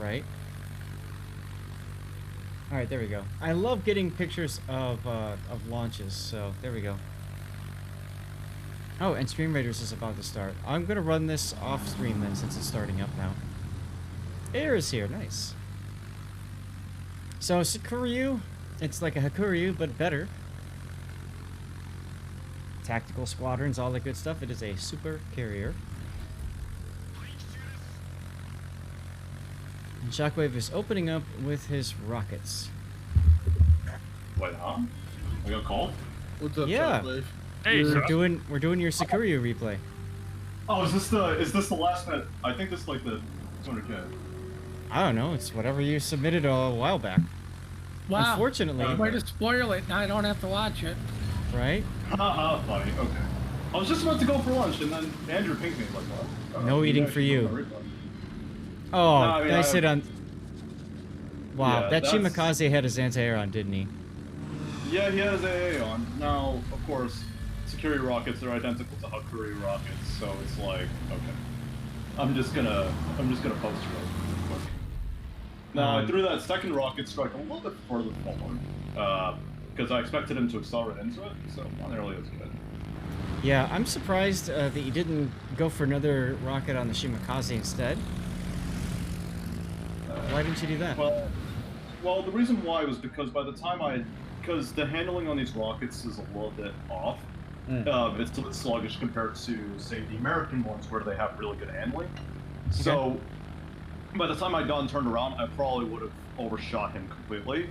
right? All right, there we go. I love getting pictures of launches, so there we go. Oh, and Stream Raiders is about to start. I'm gonna run this off stream then, since it's starting up now. Air is here, nice. So Sekiryu, it's like a Hakuryu, but better. Tactical squadrons, all that good stuff. It is a super carrier. And Shockwave is opening up with his rockets. Wait, huh? I got called? What's up, Yeah. Shockwave? Hey, We're doing your Sekiryu replay. Oh, is this the last minute? I think this is like the 200K. I don't know. It's whatever you submitted a while back. wow. Unfortunately, Way to spoil it. Now I don't have to watch it. right? Haha, funny. Okay. I was just about to go for lunch, and then Andrew pinged me like, what? No eating for you. Oh, I mean, nice hit on. Wow, Yeah, that that's- Shimakaze had his anti-air on, didn't he? Yeah, he has AA on. Now, of course, Sekiryu rockets are identical to Hakuryu rockets, so it's like, okay. I'm just gonna post real quick. Now, I threw that second rocket strike a little bit further forward, because I expected him to accelerate into it, so not nearly as good. Yeah, I'm surprised that you didn't go for another rocket on the Shimakaze instead. Why didn't you do that? Well, the reason why was because by the time because the handling on these rockets is a little bit off. It's a bit sluggish compared to, say, the American ones where they have really good handling. So, by the time I'd gotten turned around, I probably would have overshot him completely,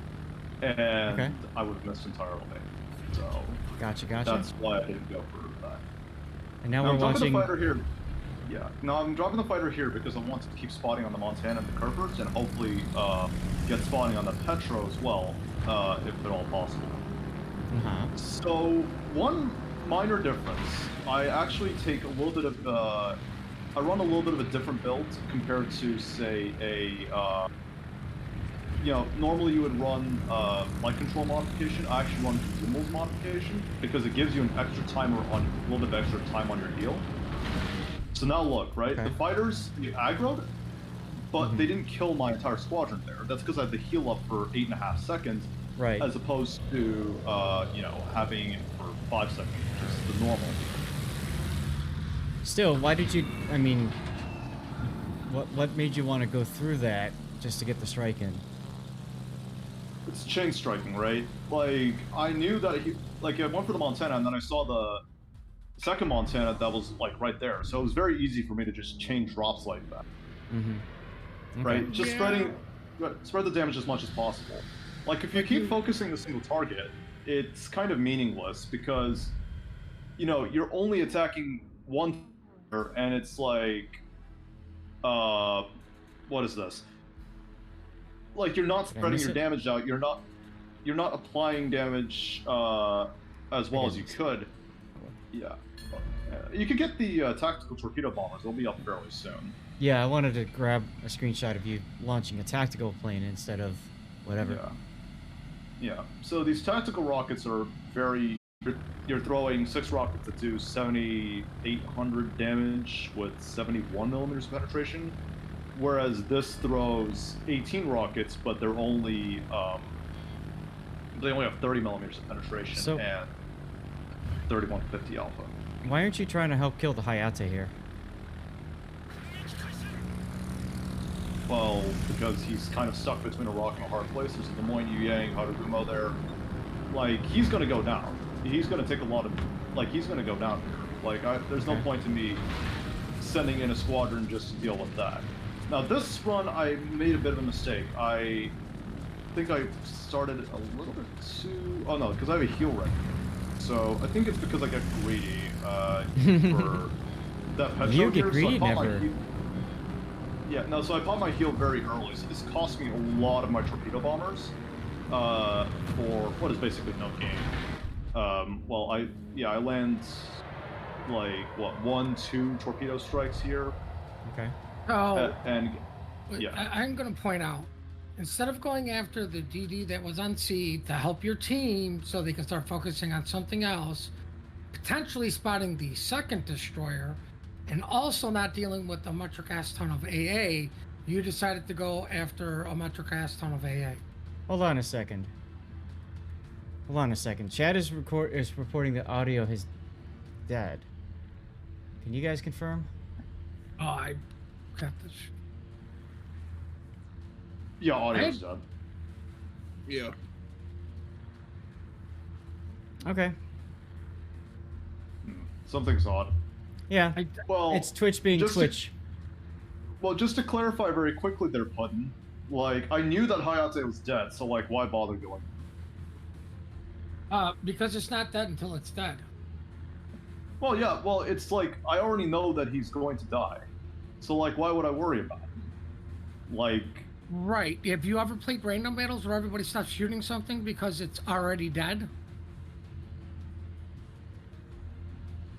and I would have missed entirely. So, Gotcha. that's why I didn't go for that. And now Now, we're I'm dropping watching. the fighter here. Yeah, no, I'm dropping the fighter here because I want to keep spotting on the Montana and the Kerpers, and hopefully get spotting on the Petro as well, if at all possible. So, one minor difference, I actually take a little bit of, I run a little bit of a different build compared to, say, normally you would run light control modification. I actually run consumables modification because it gives you an extra timer on, a little bit of extra time on your heal. So now look, right? The fighters, they aggroed, but they didn't kill my entire squadron there. That's because I had the heal up for 8.5 seconds. Right. As opposed to, having it for 5 seconds, which is the normal. Still, why did you? I mean, what made you want to go through that just to get the strike in? It's chain striking, right? Like, I knew that I went for the Montana, and then I saw the second Montana that was, like, right there. So it was very easy for me to just chain drops like that. Right? Just spread the damage as much as possible. Like, if you keep focusing a single target, it's kind of meaningless because, you're only attacking one and it's like, what is this? Like, you're not spreading your damage out, you're not applying damage, as well as you could. Yeah. You could get the tactical torpedo bombers, they'll be up fairly soon. Yeah, I wanted to grab a screenshot of you launching a tactical plane instead of whatever. Yeah, so these tactical rockets are you're throwing 6 rockets that do 7,800 damage with 71 millimeters of penetration, whereas this throws 18 rockets, but they're only, they only have 30 millimeters of penetration and 3150 alpha. Why aren't you trying to help kill the Hayate here? Well, because he's kind of stuck between a rock and a hard place. There's the Moin Yang, Harugumo there. Like, he's gonna go down. He's gonna take a lot of... Like, he's gonna go down here. Like, there's no point in me sending in a squadron just to deal with that. Now, this run, I made a bit of a mistake. I think I started a little bit too... Oh, no, because I have a heal right here. So, I think it's because I got greedy for that Petro You get here, greedy so never. Yeah, no, so I popped my heal very early, so this cost me a lot of my torpedo bombers for what is basically no gain. Well, I land, like, what, 1, 2 torpedo strikes here. Okay. Oh, yeah. I'm going to point out, instead of going after the DD that was on C to help your team so they can start focusing on something else, potentially spotting the second destroyer, and also not dealing with the metric ass ton of AA, You decided to go after a metric ass ton of AA. Hold on a second. Hold on a second. Chad is reporting that audio is dead. Can you guys confirm? Oh, I got this. Yeah, audio's dead. Yeah. Okay. Something's odd. Yeah. Well, It's Twitch being just to- Twitch. Well, just to clarify very quickly there, Puddin, like, I knew that Hayate was dead, so, like, why bother going? Because it's not dead until it's dead. Well, yeah, well, it's like, I already know that he's going to die. So, like, why would I worry about it? Like... Right. Have you ever played random battles where everybody stops shooting something because it's already dead?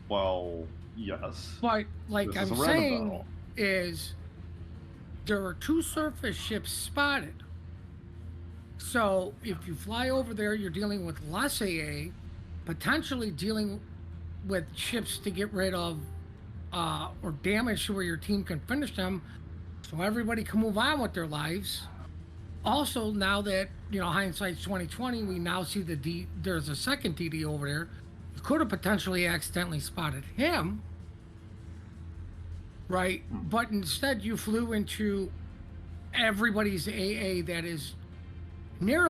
Well, yes. But, like This I'm is a random saying, battle. is there are 2 surface ships spotted. So if you fly over there, you're dealing with less AA, potentially dealing with ships to get rid of or damage to where your team can finish them, so everybody can move on with their lives. Also, now that hindsight's 2020, we now see there's a second DD over there. You could have potentially accidentally spotted him, right? But instead, you flew into everybody's AA that is near,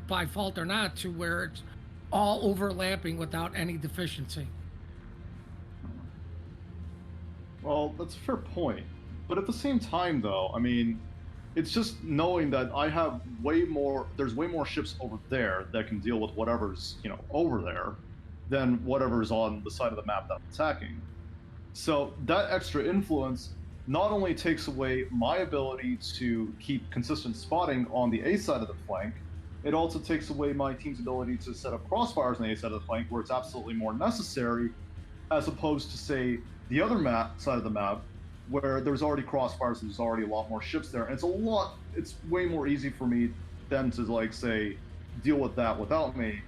by fault or not, to where it's all overlapping without any deficiency. Well, that's a fair point. But at the same time, though, I mean, it's just knowing that there's way more ships over there that can deal with whatever's, over there than whatever's on the side of the map that I'm attacking. So that extra influence not only takes away my ability to keep consistent spotting on the A side of the flank, it also takes away my team's ability to set up crossfires on the A side of the flank where it's absolutely more necessary, as opposed to, say, the other side of the map, where there's already crossfires and there's already a lot more ships there. And it's way more easy for me then to, like, say, deal with that without me,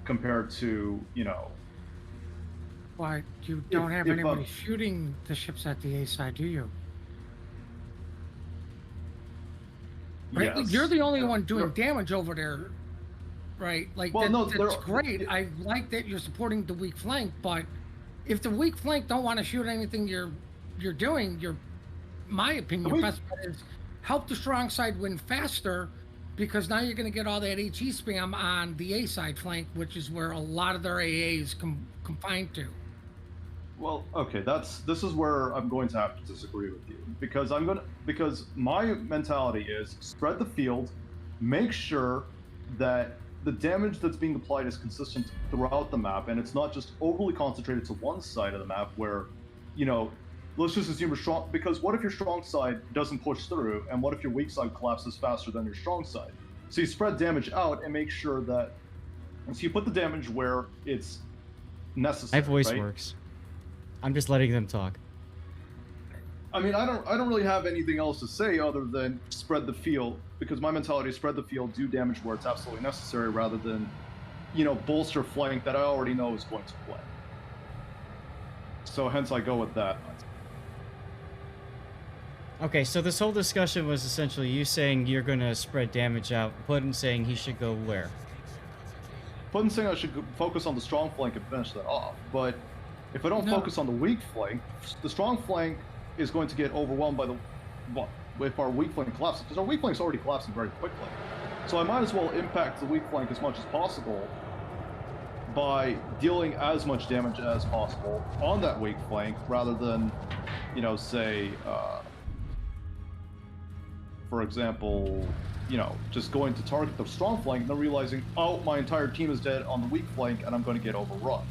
compared to, Why, you don't have anybody shooting the ships at the A side, do you? Right? Yes. You're the only one doing damage over there, right? Like, Well, that's great. I like that you're supporting the weak flank, but if the weak flank don't want to shoot anything you're doing, my opinion, your best bet is help the strong side win faster, because now you're going to get all that HE spam on the A side flank, which is where a lot of their AA is confined to. Well, okay, this is where I'm going to have to disagree with you, because my mentality is spread the field, make sure that the damage that's being applied is consistent throughout the map, and it's not just overly concentrated to one side of the map where, let's just assume you're strong, because what if your strong side doesn't push through, and what if your weak side collapses faster than your strong side? So you spread damage out and make sure that, so you put the damage where it's necessary. My voice right? works. I'm just letting them talk. I mean, I don't really have anything else to say other than spread the field, because my mentality is spread the field, do damage where it's absolutely necessary, rather than, bolster flank that I already know is going to play. So hence I go with that. Okay, so this whole discussion was essentially you saying you're going to spread damage out, Puddin saying he should go where? Puddin saying I should focus on the strong flank and finish that off, but if I don't focus on the weak flank, the strong flank is going to get overwhelmed by if our weak flank collapses, because our weak flank's already collapsing very quickly. So I might as well impact the weak flank as much as possible by dealing as much damage as possible on that weak flank, rather than, say, for example, just going to target the strong flank and then realizing, oh, my entire team is dead on the weak flank and I'm going to get overrun.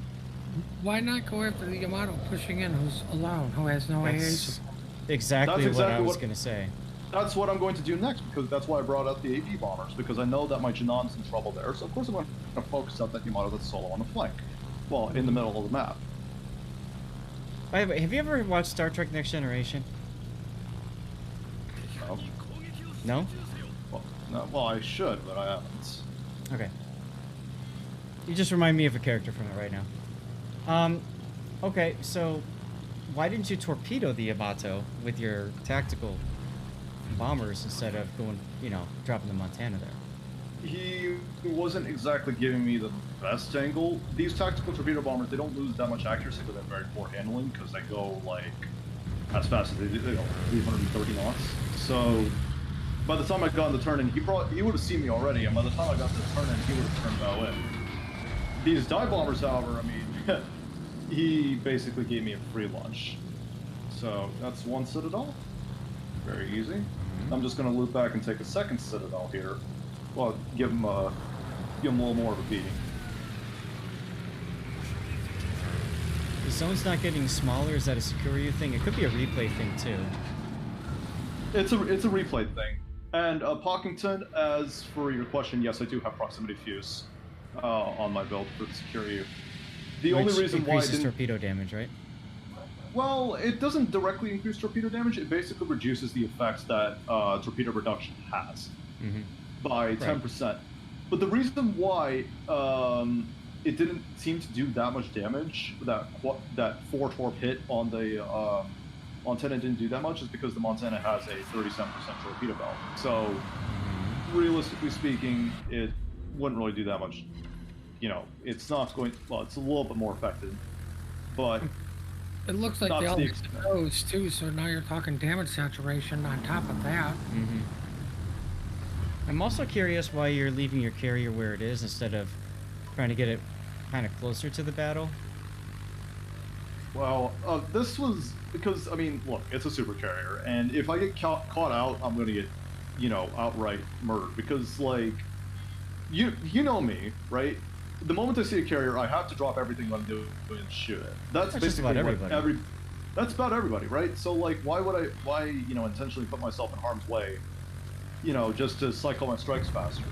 Why not go after the Yamato pushing in, who's alone, who has no AA That's support? exactly what I was going to say. That's what I'm going to do next, because that's why I brought out the AV bombers, because I know that my Janon's in trouble there, so of course I'm going to focus out that Yamato that's solo on the flank. Well, in the middle of the map. By the way, have you ever watched Star Trek Next Generation? No? No? Well, I should, but I haven't. Okay. You just remind me of a character from it right now. Okay, so why didn't you torpedo the Yamato with your tactical bombers instead of going, you know, dropping the Montana there? He wasn't exactly giving me the best angle. These tactical torpedo bombers, they don't lose that much accuracy, but they're very poor handling because they go like as fast as they do, they go 330 knots. So by the time I got in the turn in, he would have seen me already, and by the time I got to the turn in, he would have turned bow in. These dive bombers, however, I mean, he basically gave me a free lunch. So that's one citadel. Very easy. I'm just going to loop back and take a second citadel here. Well, give him a little more of a beating. The zone's not getting smaller. Is that a Sekiryu thing? It could be a replay thing too. It's a replay thing. And Pockington, as for your question, yes, I do have proximity fuse on my build for the Sekiryu. The only reason why increases torpedo damage, right? Well, it doesn't directly increase torpedo damage. It basically reduces the effects that torpedo reduction has by 10%. But the reason why it didn't seem to do that much damage, that 4-torp hit on the Montana didn't do that much, is because the Montana has a 37% torpedo belt. So, realistically speaking, it wouldn't really do that much. You know, it's not going. Well, it's a little bit more effective, but it looks like they all those too. So now you're talking damage saturation on top of that. I'm also curious why you're leaving your carrier where it is instead of trying to get it kind of closer to the battle. Well, this was because, I mean, look, it's a super carrier, and if I get caught out, I'm going to get, you know, outright murdered, because, like, you know me, right? The moment I see a carrier, I have to drop everything I'm doing and shoot it. That's basically just about everybody. That's about everybody, right? So, like, why, you know, intentionally put myself in harm's way, you know, just to cycle my strikes faster?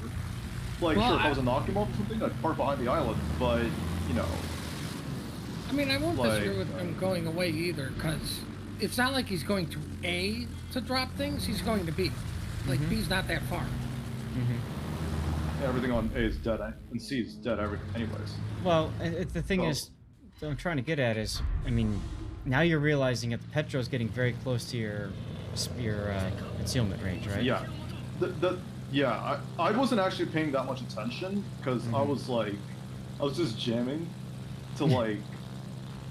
Like, well, sure, if I was a knock-him-off or something, I'd park behind the island, but, you know... I mean, I won't disagree with him going away either, because it's not like he's going to A to drop things, he's going to B. Like, B's not that far. Everything on A is dead, and C is dead anyways. Well, the thing is, what I'm trying to get at is, I mean, now you're realizing that the Petro's getting very close to your concealment range, right? Yeah. Yeah, I wasn't actually paying that much attention, because I was just jamming to, like,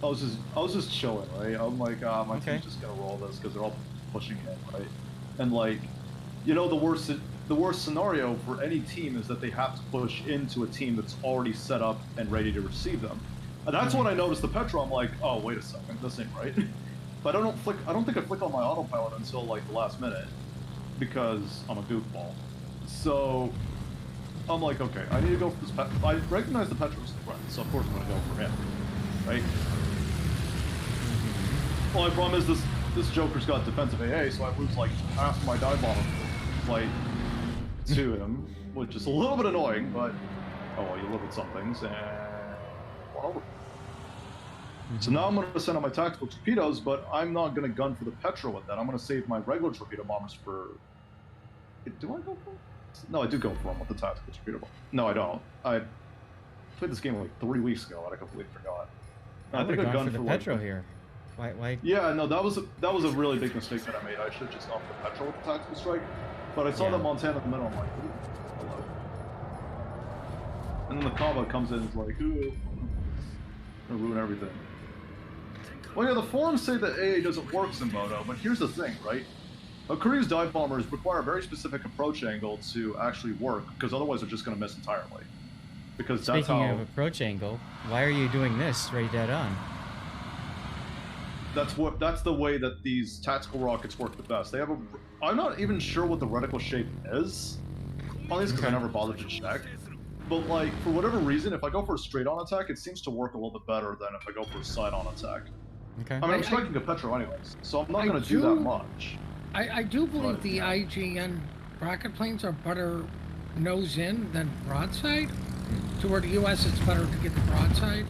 I was just chilling, right? I'm like, my team's just gonna roll this, because they're all pushing in, right? And, like, you know, the worst scenario for any team is that they have to push into a team that's already set up and ready to receive them. And that's when I noticed the Petro. I'm like, oh, wait a second, this ain't right. But I don't think I flick on my autopilot until like the last minute, because I'm a goofball. So I'm like, okay, I need to go for this Petro. I recognize the Petro's the friend, so of course I'm gonna go for him, right? Well, my problem is this Joker's got defensive AA, so I lose like half my dive bomber flight to him, which is a little bit annoying, but oh well, you live with some things, and well. So now I'm going to send out my tactical torpedoes, but I'm not going to gun for the Petro with that. I'm going to save my regular torpedo bombers for... Do I go for them? No, I do go for them with the tactical torpedo bomber. No, I don't. I played this game like 3 weeks ago, and I completely forgot. I think I gone for the Petro here. Why? Yeah, no, that was a really big mistake that I made. I should have just gone for the Petro with the tactical strike. But I saw that Montana in the middle, I'm like, ooh, hello. And then the Khaba comes in and is like, ooh, gonna ruin everything. Well, yeah, the forums say that AA doesn't work Zimboto, but here's the thing, right? Korea's dive bombers require a very specific approach angle to actually work, because otherwise they're just gonna miss entirely. Because that's how... Speaking of approach angle, why are you doing this right dead on? That's the way that these tactical rockets work the best. They have a... I'm not even sure what the reticle shape is on these, because I never bothered to check. But, like, for whatever reason, if I go for a straight-on attack, it seems to work a little bit better than if I go for a side-on attack. Okay. I mean, I'm striking a Petro anyways, so I'm not going to do that much. I do believe the IGN rocket planes are better nose-in than broadside. To where the U.S. it's better to get the broadside.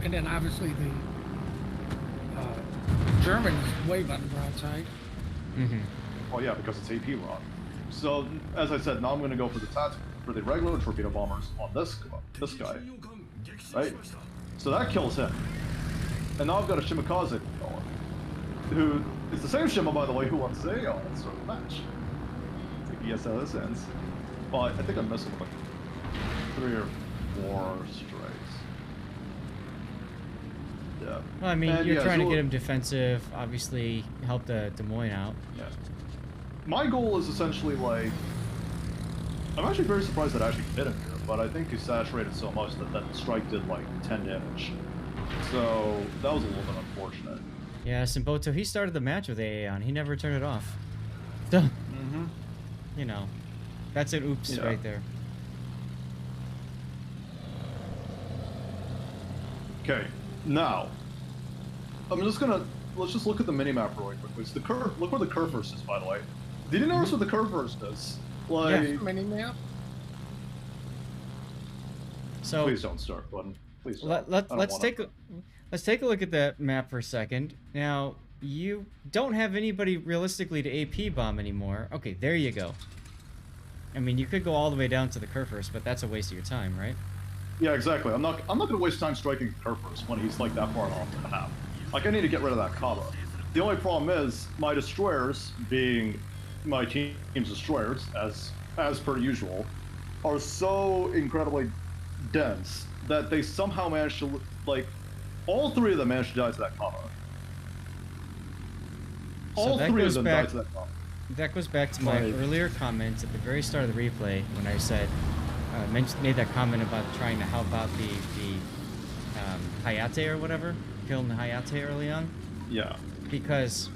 And then, obviously, the German is way better broadside. Well, yeah, because it's AP rock. So, as I said, now I'm going to go for the regular torpedo bombers on this guy, right? So that kills him. And now I've got a Shimakaze going. who is the same Shima, by the way, who won Zayo in sort of match. I think he guess how this ends. But I think I'm missing like 3 or 4 strikes. Yeah. Well, I mean, And, you're yeah, trying to Zul- get him defensive, obviously help the Des Moines out. Yeah. My goal is essentially like, I'm actually very surprised that I actually hit him here, but I think he saturated so much that that strike did like 10 damage. So that was a little bit unfortunate. Yeah, Simboto, he started the match with AA on. He never turned it off. So, Mm-hmm. you know, that's an oops Yeah. right there. Okay, now, let's just look at the minimap really quickly. It's the curve, look where the curve first is, by the way. Did you notice what the curve first is? Like, Mini map. So please don't start, button. Please don't. let's I don't wanna- take a look at that map for a second. Now, you don't have anybody realistically to AP bomb anymore. Okay, there you go. I mean, you could go all the way down to the curve first, but that's a waste of your time, right? Yeah, exactly. I'm not gonna waste time striking curve first when he's like that far off the map. Like, I need to get rid of that Khaba. The only problem is my destroyers, being my team's destroyers, as per usual, are so incredibly dense that they somehow managed to, like, all 3 of them managed to die to that Khaba. All that 3 of goes them back- died to that Khaba. That goes back to my Right. earlier comment at the very start of the replay when I said, made that comment about trying to help out the Hayate or whatever, killing the Hayate early on. Yeah. Because,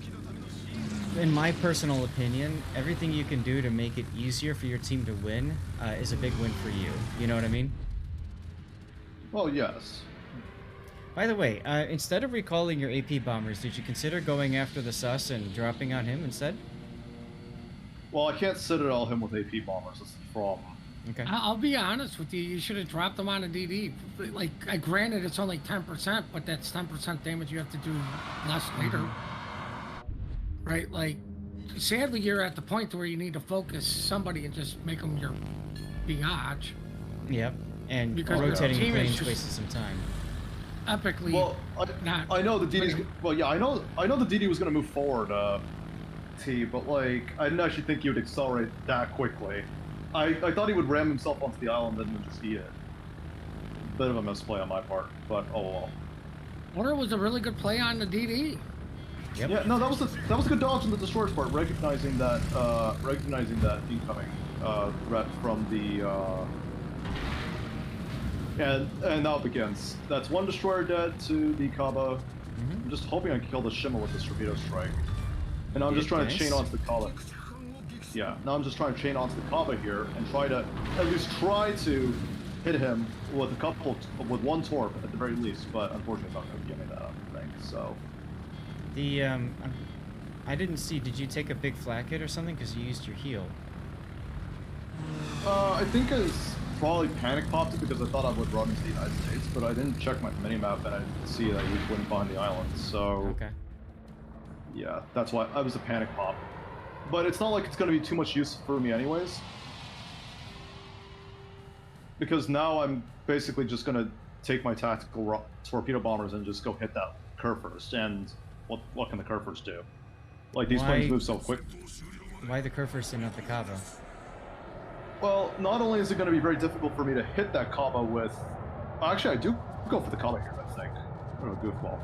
in my personal opinion, everything you can do to make it easier for your team to win is a big win for you. You know what I mean? Well, yes. By the way, instead of recalling your AP bombers, did you consider going after the sus and dropping on him instead? Well, I can't citadel him with AP bombers. That's the problem. Okay. I'll be honest with you. You should have dropped them on a DD. Like, granted, it's only 10%, but that's 10% damage you have to do less later. Right? Like, sadly, you're at the point where you need to focus somebody and just make them your biatch. Yep. And Because your rotating team is planes just- wasted some time. Epically. Well, not I know the DD's. Well, yeah, I know the DD was going to move forward, T, but like, I didn't actually think he would accelerate that quickly. I thought he would ram himself onto the island and then just eat it. Bit of a misplay on my part, but oh well. Order was a really good play on the DD. Yep. Yeah, no, that was a good dodge on the destroyer's part, recognizing that incoming threat from the and now it begins. That's 1 destroyer dead to the Khaba. I'm just hoping I can kill the Shima with this torpedo strike. And I'm just trying to chain onto the Khaba. Yeah, now I'm just trying to chain onto the Khaba here and try to at least try to hit him with with 1 torp at the very least, but unfortunately it's not going to give me that, I think, so. The I didn't see. Did you take a big flak hit or something? Because you used your heal. I think it's probably panic popped it because I thought I would run into the United States, but I didn't check my minimap and I didn't see that he wouldn't find the island, so. Okay. Yeah, that's why I was a panic pop. But it's not like it's going to be too much use for me anyways. Because now I'm basically just going to take my tactical torpedo bombers and just go hit that curve first. And what can the curve first do? Like, these planes move so quick. Why the curve first and not the Khaba? Well, not only is it going to be very difficult for me to hit that Khaba with... Actually, I do go for the Khaba here, I think. I'm a goofball.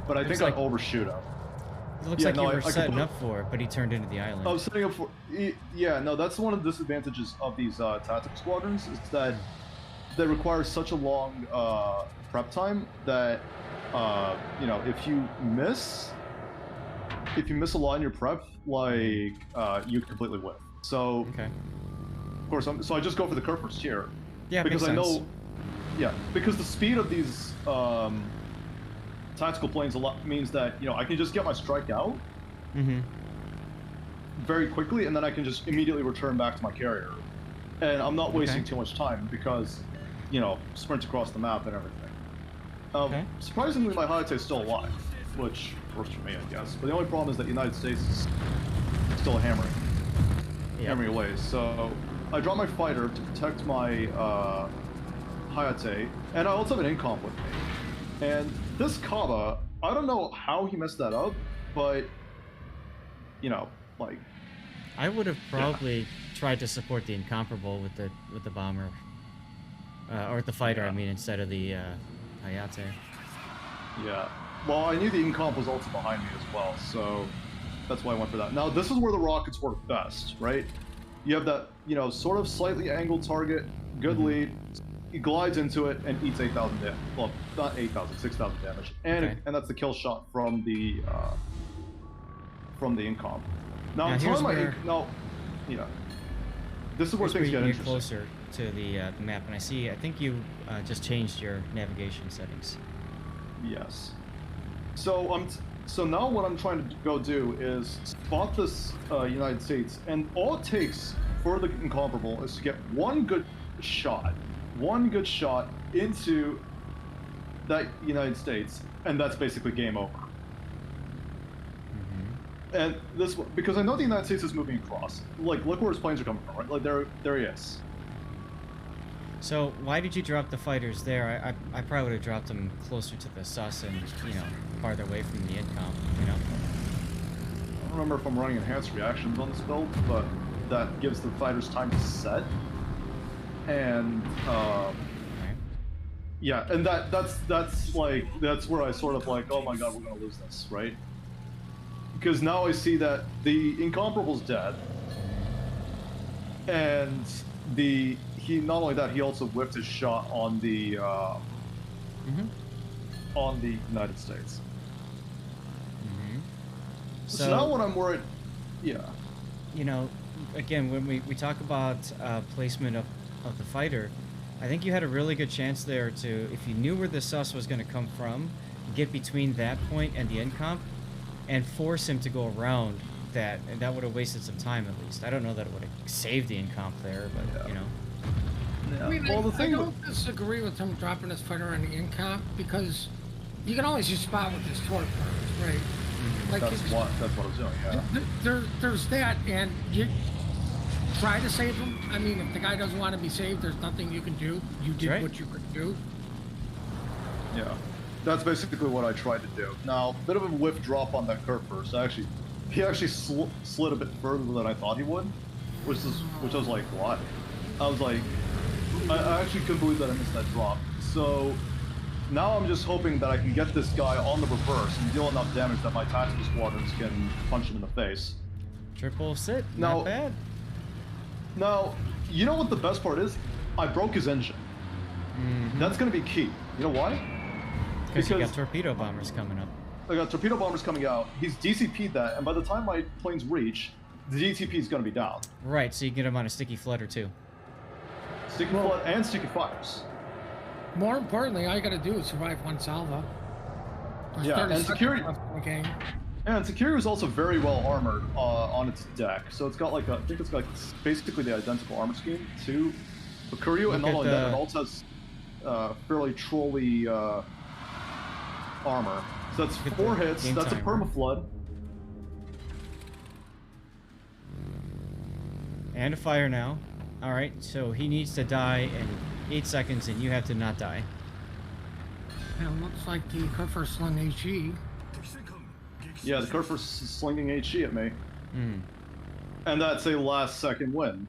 But I think I overshoot him. It looks Yeah, like no, you I were setting completely- up for it, but he turned into the island. I was setting up for... Yeah, no, that's one of the disadvantages of these tactical squadrons, is that they require such a long prep time that, you know, if you miss a line in your prep, like, you completely win. So, Okay. of course, so I just go for the curve first here. Yeah, Because makes I sense. know... Yeah, because the speed of these tactical planes means that, you know, I can just get my strike out very quickly, and then I can just immediately return back to my carrier. And I'm not wasting too much time because, you know, sprint across the map and everything. Surprisingly, my Hayate is still alive, which works for me, I guess. But the only problem is that the United States is still hammering away. So I draw my fighter to protect my Hayate, and I also have an incomp with me. And this Khaba, I don't know how he messed that up, but you know, like I would have probably tried to support the incomparable with the bomber, or with the fighter. Yeah. I mean, instead of the Hayate. yeah. Well, I knew the incomp was also behind me as well, so that's why I went for that. Now, this is where the rockets work best, right? You have that, you know, sort of slightly angled target, good lead. He glides into it and eats 8,000 damage. Well, not 8,000, 6,000 damage, and and that's the kill shot from the incomp. Now, here's where, this is where things get interesting. closer to the map, and I think you just changed your navigation settings. Yes. So so now what I'm trying to go do is spot this United States, and all it takes for the incomparable is to get one good shot into that United States, and that's basically game over. And this, because I know the United States is moving across. Like, look where his planes are coming from, right? Like, there he is. So why did you drop the fighters there? I probably would have dropped them closer to the sus and, you know, farther away from the incomp, you know? I don't remember if I'm running enhanced reactions on this build, but that gives the fighters time to set. And, yeah, and that's where I sort of like, oh my god, we're gonna lose this, right? Because now I see that the incomparable's dead, and he not only that, he also whipped his shot on the United States. So now when I'm worried, you know, again, when we talk about placement of the fighter, I think you had a really good chance there to, if you knew where the sus was going to come from, get between that point and the incomp, and force him to go around that, and that would have wasted some time at least. I don't know that it would have saved the incomp there, but you know. I mean, well, I don't disagree with him dropping his fighter on the incomp, because you can always just spot with his torpedoes, right? Like that's what I was doing. Yeah. There's that, and you try to save him. I mean, if the guy doesn't want to be saved, there's nothing you can do. You did what you could do. Yeah. That's basically what I tried to do. Now, a bit of a whiff drop on that curve first. He actually slid a bit further than I thought he would, which I was like, what? I was like, I actually couldn't believe that I missed that drop. So now I'm just hoping that I can get this guy on the reverse and deal enough damage that my tactical squadrons can punch him in the face. Triple sit, not bad. Now, you know what the best part is? I broke his engine. That's going to be key. You know why? Because you got torpedo bombers coming up. I got torpedo bombers coming out. He's DCP'd that, and by the time my planes reach, the DTP is going to be down. Right, so you can get him on a sticky flood or two. Sticky flood and sticky fires. More importantly, all you got to do is survive one salvo. Yeah, and Sekiryu. And Sekiryu is also very well armored on its deck. So it's got like I think it's got basically the identical armor scheme to Sekiryu, and not only that, it also has fairly trolly armor. So that's 4 hits. That's a permaflood. And a fire now. All right, so he needs to die in 8 seconds, and you have to not die. Yeah, it looks like the Kerfer slung HE. Yeah, the Kerfer's slinging HE at me. And that's a last second win.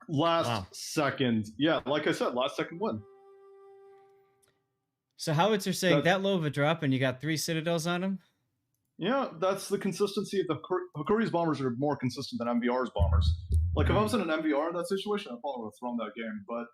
Last second. Yeah, like I said, last second win. So Howitzer saying that low of a drop and you got 3 citadels on him? Yeah, that's the consistency. The Hikori's bombers are more consistent than MVR's bombers. Like, if I was in an MVR in that situation, I probably would have thrown that game. But